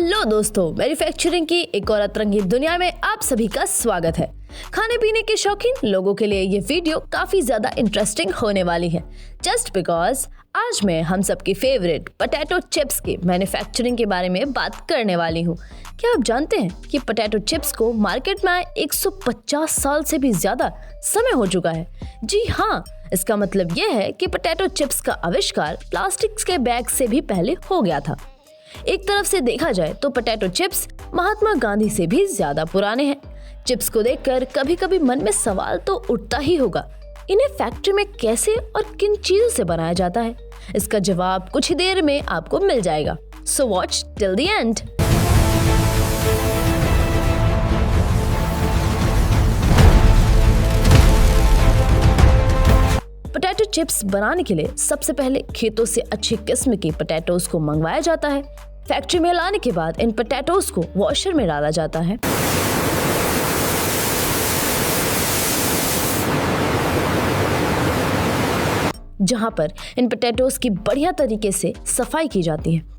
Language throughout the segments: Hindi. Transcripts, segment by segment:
हेलो दोस्तों, मैन्युफैक्चरिंग की एक और अतरंगी दुनिया में आप सभी का स्वागत है। खाने पीने के शौकीन लोगों के लिए ये वीडियो काफी ज्यादा इंटरेस्टिंग होने वाली है, जस्ट बिकॉज आज मैं हम सबकी फेवरेट पोटैटो चिप्स की मैन्युफैक्चरिंग के बारे में बात करने वाली हूँ। क्या आप जानते हैं कि पोटैटो चिप्स को मार्केट में आए 150 साल से भी ज्यादा समय हो चुका है? जी हाँ, इसका मतलब ये है कि पोटैटो चिप्स का आविष्कार प्लास्टिक के बैग से भी पहले हो गया था। एक तरफ से देखा जाए तो पोटैटो चिप्स महात्मा गांधी से भी ज्यादा पुराने हैं। चिप्स को देखकर कभी कभी मन में सवाल तो उठता ही होगा, इन्हें फैक्ट्री में कैसे और किन चीजों से बनाया जाता है? इसका जवाब कुछ ही देर में आपको मिल जाएगा, so watch till the end. Potato chips बनाने के लिए सबसे पहले खेतों से अच्छी किस्म के पोटैटोज को मंगवाया जाता है। फैक्ट्री में लाने के बाद इन पोटैटोज को वॉशर में डाला जाता है, जहां पर इन पोटैटोज की बढ़िया तरीके से सफाई की जाती है।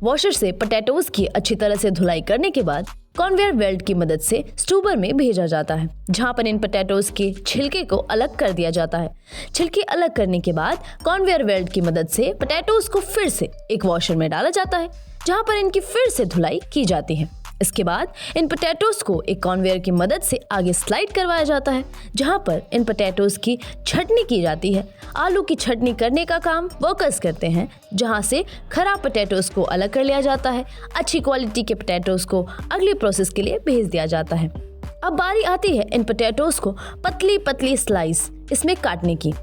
वॉशर से पोटैटोज की अच्छी तरह से धुलाई करने के बाद कन्वेयर बेल्ट की मदद से स्टूबर में भेजा जाता है, जहां पर इन पोटैटोज के छिलके को अलग कर दिया जाता है। छिलके अलग करने के बाद कन्वेयर बेल्ट की मदद से पोटैटोज को फिर से एक वॉशर में डाला जाता है, जहां पर इनकी फिर से धुलाई की जाती है। इसके बाद इन पोटैटोज को एक कन्वेयर की मदद से आगे स्लाइड करवाया जाता है, जहां पर इन पोटैटोज की छटनी की जाती है। आलू की छटनी करने का काम वर्कर्स करते हैं, जहां से खराब पोटैटोज को अलग कर लिया जाता है। अच्छी क्वालिटी के पोटैटोज को अगली प्रोसेस के लिए भेज दिया जाता है। अब बारी आती है इन पोटैटोज को पतली पतली स्लाइस इसमें काटने की।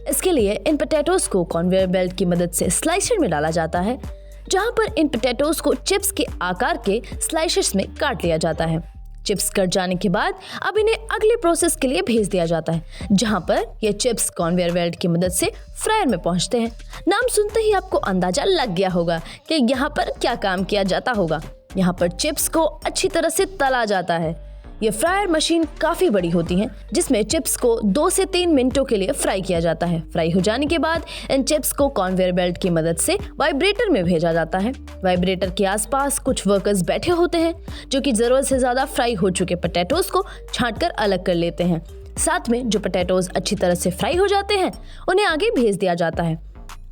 इसके लिए इन पोटैटोज को कन्वेयर बेल्ट की मदद से स्लाइसर में डाला जाता है, जहां पर इन पोटैटोज को चिप्स के आकार के स्लाइसेस में काट लिया जाता है। चिप्स कट जाने के बाद अब इन्हें अगले प्रोसेस के लिए भेज दिया जाता है, जहां पर ये चिप्स कन्वेयर बेल्ट की मदद से फ्रायर में पहुंचते हैं। नाम सुनते ही आपको अंदाजा लग गया होगा कि यहाँ पर क्या काम किया जाता होगा। यहाँ पर चिप्स को अच्छी तरह से तला जाता है। ये फ्रायर मशीन काफी बड़ी होती है, जिसमें चिप्स को 2 से 3 मिनटों के लिए फ्राई किया जाता है। फ्राई हो जाने के बाद इन चिप्स को कन्वेयर बेल्ट की मदद से वाइब्रेटर में भेजा जाता है। वाइब्रेटर के आसपास कुछ वर्कर्स बैठे होते हैं, जो कि जरूरत से ज्यादा फ्राई हो चुके पोटैटोज को छांटकर अलग कर लेते हैं। साथ में जो पोटैटोज अच्छी तरह से फ्राई हो जाते हैं, उन्हें आगे भेज दिया जाता है।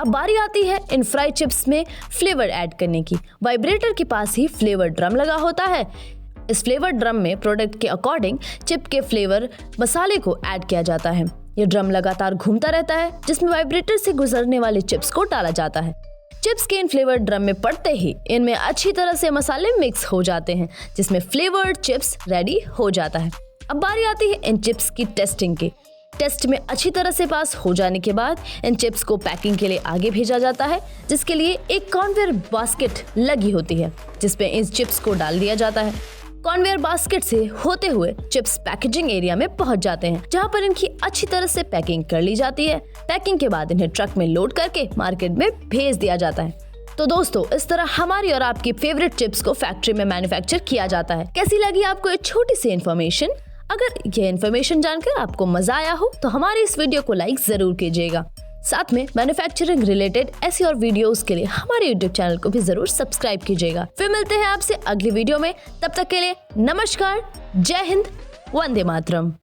अब बारी आती है इन फ्राई चिप्स में फ्लेवर ऐड करने की। वाइब्रेटर के पास ही फ्लेवर ड्रम लगा होता है। इस फ्लेवर ड्रम में प्रोडक्ट के अकॉर्डिंग चिप के फ्लेवर मसाले को ऐड किया जाता है। ये ड्रम लगातार घूमता रहता है, जिसमें वाइब्रेटर से गुजरने वाले चिप्स को डाला जाता है। चिप्स के इन फ्लेवर ड्रम में पड़ते ही इनमें अच्छी तरह से मसाले मिक्स हो जाते हैं, जिसमें फ्लेवर्ड चिप्स रेडी हो जाता है। अब बारी आती है इन चिप्स की टेस्टिंग की। टेस्ट में अच्छी तरह से पास हो जाने के बाद इन चिप्स को पैकिंग के लिए आगे भेजा जाता है, जिसके लिए एक कन्वेयर बास्केट लगी होती है, जिसपे इन चिप्स को डाल दिया जाता है। कन्वेयर बास्केट से होते हुए चिप्स पैकेजिंग एरिया में पहुंच जाते हैं, जहां पर इनकी अच्छी तरह से पैकिंग कर ली जाती है। पैकिंग के बाद इन्हें ट्रक में लोड करके मार्केट में भेज दिया जाता है। तो दोस्तों, इस तरह हमारी और आपकी फेवरेट चिप्स को फैक्ट्री में मैन्युफैक्चर किया जाता है। कैसी लगी आपको ये छोटी सी इन्फॉर्मेशन? अगर ये इन्फॉर्मेशन जानकर आपको मजा आया हो तो हमारे इस वीडियो को लाइक जरूर कीजिएगा। साथ में मैन्युफैक्चरिंग रिलेटेड ऐसी और वीडियोस के लिए हमारे YouTube चैनल को भी जरूर सब्सक्राइब कीजिएगा। फिर मिलते हैं आपसे अगली वीडियो में, तब तक के लिए नमस्कार, जय हिंद, वंदे मातरम।